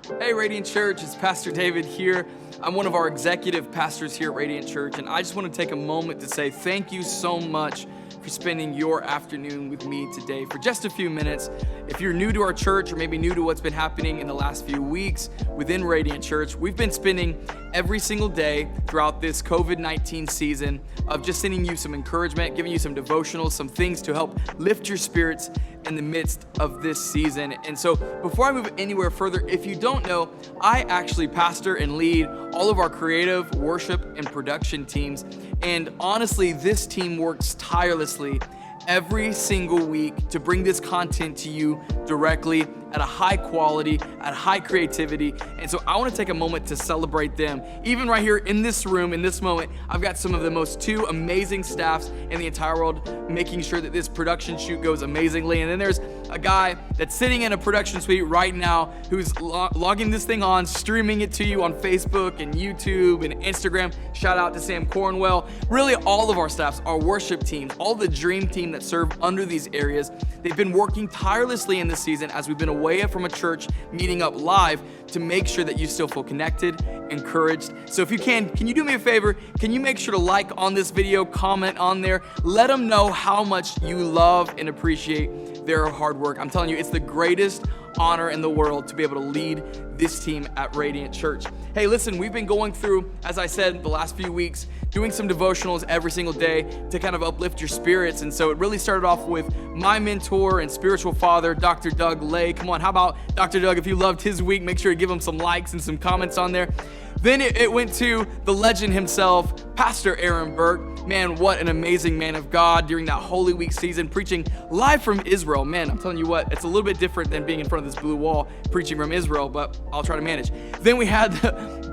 Hey Radiant Church, it's Pastor David here. I'm one of our executive pastors here at Radiant Church, and I just want to take a moment to say thank you so much for spending your afternoon with me today for just a few minutes. If you're new to our church or maybe new to what's been happening in the last few weeks within Radiant Church, we've been spending every single day throughout this COVID-19 season of just sending you some encouragement, giving you some devotionals, some things to help lift your spirits in the midst of this season. And so before I move anywhere further, if you don't know, I actually pastor and lead all of our creative, worship, and production teams. And honestly, this team works tirelessly every single week to bring this content to you directly at a high quality, at high creativity. And so I want to take a moment to celebrate them. Even right here in this room, in this moment, I've got some of the most two amazing staffs in the entire world making sure that this production shoot goes amazingly. And then there's a guy that's sitting in a production suite right now who's logging this thing on, streaming it to you on Facebook and YouTube and Instagram. Shout out to Sam Cornwell. Really, all of our staffs, our worship teams, all the dream team that serve under these areas, they've been working tirelessly in this season as we've been away from a church meeting up live to make sure that you still feel connected, encouraged. So if you can you do me a favor? Can you make sure to like on this video, comment on there, let them know how much you love and appreciate their hard work. I'm telling you, it's the greatest honor in the world to be able to lead this team at Radiant Church. Hey, listen, we've been going through, as I said, the last few weeks, doing some devotionals every single day to kind of uplift your spirits. And so it really started off with my mentor and spiritual father, Dr. Doug Lay. Come on, how about Dr. Doug? If you loved his week, make sure to give him some likes and some comments on there. Then it went to the legend himself, Pastor Aaron Burke. Man, what an amazing man of God during that Holy Week season, preaching live from Israel. Man, I'm telling you what, it's a little bit different than being in front of this blue wall preaching from Israel, but I'll try to manage. Then we had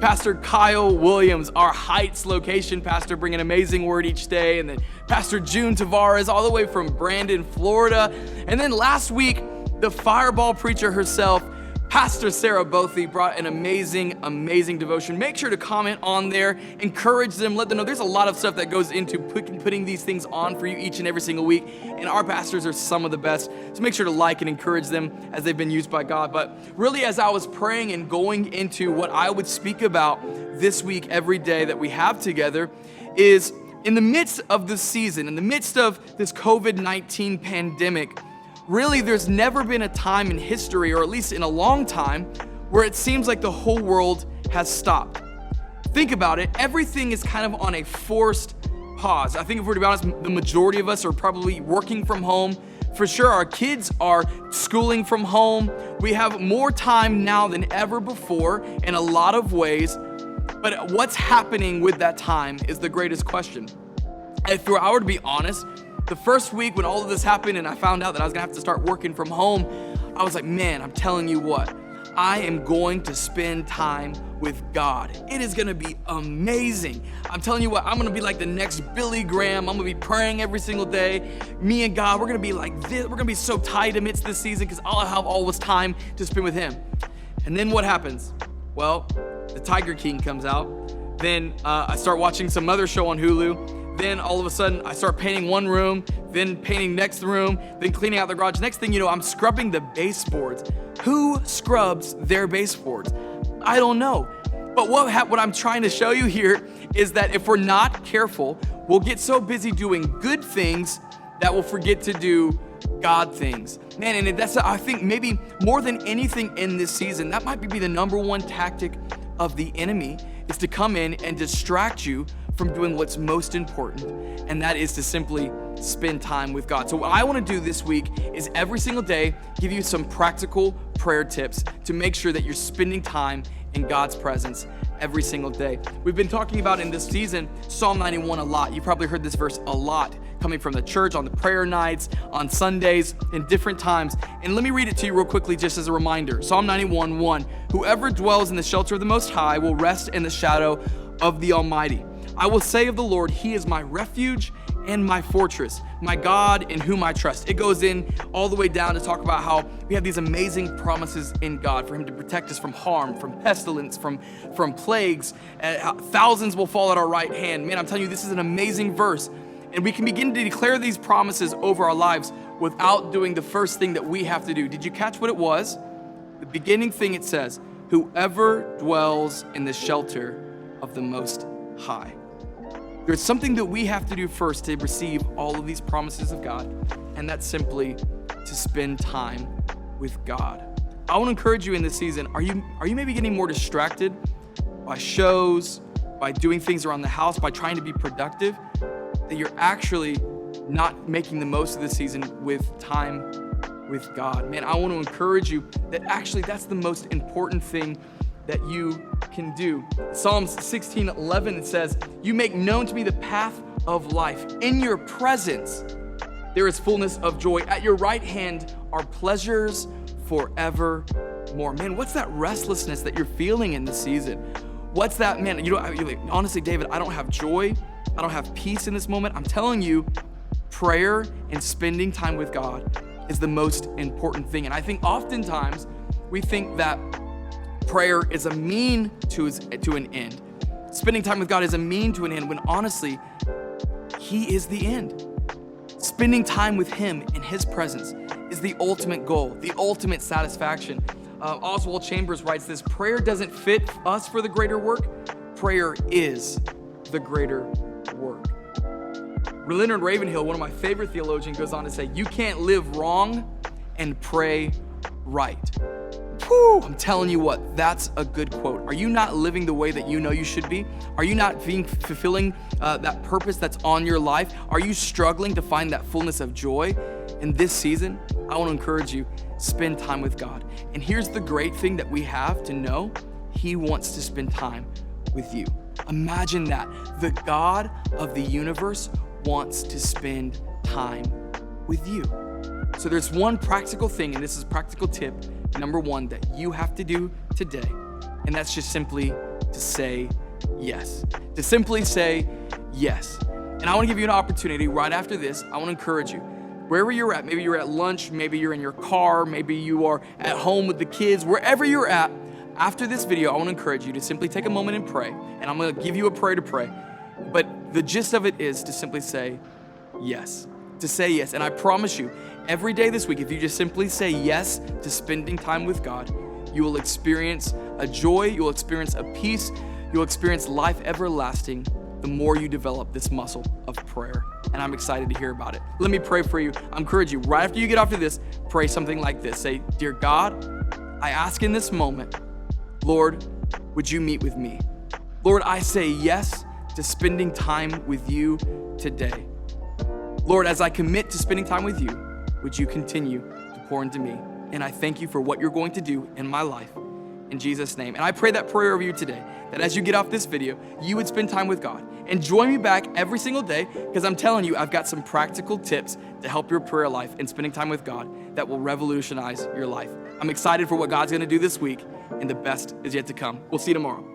Pastor Kyle Williams, our Heights location pastor, bringing an amazing word each day. And then Pastor June Tavares, all the way from Brandon, Florida. And then last week, the fireball preacher herself, Pastor Sarah Bothy, brought an amazing devotion. Make sure to comment on there, encourage them, let them know there's a lot of stuff that goes into putting these things on for you each and every single week. And our pastors are some of the best. So make sure to like and encourage them as they've been used by God. But really, as I was praying and going into what I would speak about this week, every day that we have together, is in the midst of this season, in the midst of this COVID-19 pandemic, really, there's never been a time in history, or at least in a long time, where it seems like the whole world has stopped. Think about it. Everything is kind of on a forced pause. I think if we're to be honest, the majority of us are probably working from home. For sure, our kids are schooling from home. We have more time now than ever before in a lot of ways. But what's happening with that time is the greatest question. If I were to be honest, the first week when all of this happened and I found out that I was gonna have to start working from home, I was like, man, I'm telling you what, I am going to spend time with God. It is gonna be amazing. I'm telling you what, I'm gonna be like the next Billy Graham. I'm gonna be praying every single day. Me and God, we're gonna be like this. We're gonna be so tight amidst this season because I'll have all this time to spend with Him. And then what happens? Well, the Tiger King comes out. Then I start watching some other show on Hulu. Then all of a sudden, I start painting one room, then painting next room, then cleaning out the garage. Next thing you know, I'm scrubbing the baseboards. Who scrubs their baseboards? I don't know. But what I'm trying to show you here is that if we're not careful, we'll get so busy doing good things that we'll forget to do God things. Man, and that's, I think, maybe more than anything in this season, that might be the number one tactic of the enemy, is to come in and distract you from doing what's most important, and that is to simply spend time with God. So what I want to do this week is every single day give you some practical prayer tips to make sure that you're spending time in God's presence every single day. We've been talking about in this season Psalm 91 a lot. You probably heard this verse a lot coming from the church on the prayer nights, on Sundays, in different times. And let me read it to you real quickly just as a reminder. Psalm 91:1, whoever dwells in the shelter of the Most High will rest in the shadow of the Almighty. I will say of the Lord, He is my refuge and my fortress, my God in whom I trust. It goes in all the way down to talk about how we have these amazing promises in God for Him to protect us from harm, from pestilence, from plagues. Thousands will fall at our right hand. Man, I'm telling you, this is an amazing verse. And we can begin to declare these promises over our lives without doing the first thing that we have to do. Did you catch what it was? The beginning thing it says, whoever dwells in the shelter of the Most High. There's something that we have to do first to receive all of these promises of God, and that's simply to spend time with God. I want to encourage you in this season, are you maybe getting more distracted by shows, by doing things around the house, by trying to be productive, that you're actually not making the most of the season with time with God? Man, I want to encourage you that actually that's the most important thing that you can do. Psalms 16:11, it says, "You make known to me the path of life. In your presence there is fullness of joy. At your right hand are pleasures forevermore." Man, what's that restlessness that you're feeling in this season? What's that, man? You're like, honestly, David, I don't have joy. I don't have peace in this moment. I'm telling you, prayer and spending time with God is the most important thing. And I think oftentimes we think that prayer is a mean to an end. Spending time with God is a mean to an end, when honestly, He is the end. Spending time with Him in His presence is the ultimate goal, the ultimate satisfaction. Oswald Chambers writes this: prayer doesn't fit us for the greater work. Prayer is the greater work. Leonard Ravenhill, one of my favorite theologians, goes on to say, you can't live wrong and pray right. Whew, I'm telling you what, that's a good quote. Are you not living the way that you know you should be? Are you not fulfilling that purpose that's on your life? Are you struggling to find that fullness of joy in this season? I want to encourage you, spend time with God. And here's the great thing that we have to know: He wants to spend time with you. Imagine that. The God of the universe wants to spend time with you. So there's one practical thing, and this is practical tip number one, that you have to do today. And that's just simply to say yes. To simply say yes. And I want to give you an opportunity right after this. I want to encourage you, wherever you're at, maybe you're at lunch, maybe you're in your car, maybe you are at home with the kids, wherever you're at, after this video, I want to encourage you to simply take a moment and pray. And I'm going to give you a prayer to pray. But the gist of it is to simply say yes. To say yes. And I promise you, every day this week, if you just simply say yes to spending time with God, you will experience a joy, you'll experience a peace, you'll experience life everlasting the more you develop this muscle of prayer. And I'm excited to hear about it. Let me pray for you. I encourage you, right after you get off of this, pray something like this. Say, Dear God, I ask in this moment, Lord, would you meet with me? Lord, I say yes to spending time with you today. Lord, as I commit to spending time with you, would you continue to pour into me? And I thank you for what you're going to do in my life, in Jesus' name. And I pray that prayer over you today, that as you get off this video, you would spend time with God. And join me back every single day, because I'm telling you, I've got some practical tips to help your prayer life and spending time with God that will revolutionize your life. I'm excited for what God's gonna do this week, and the best is yet to come. We'll see you tomorrow.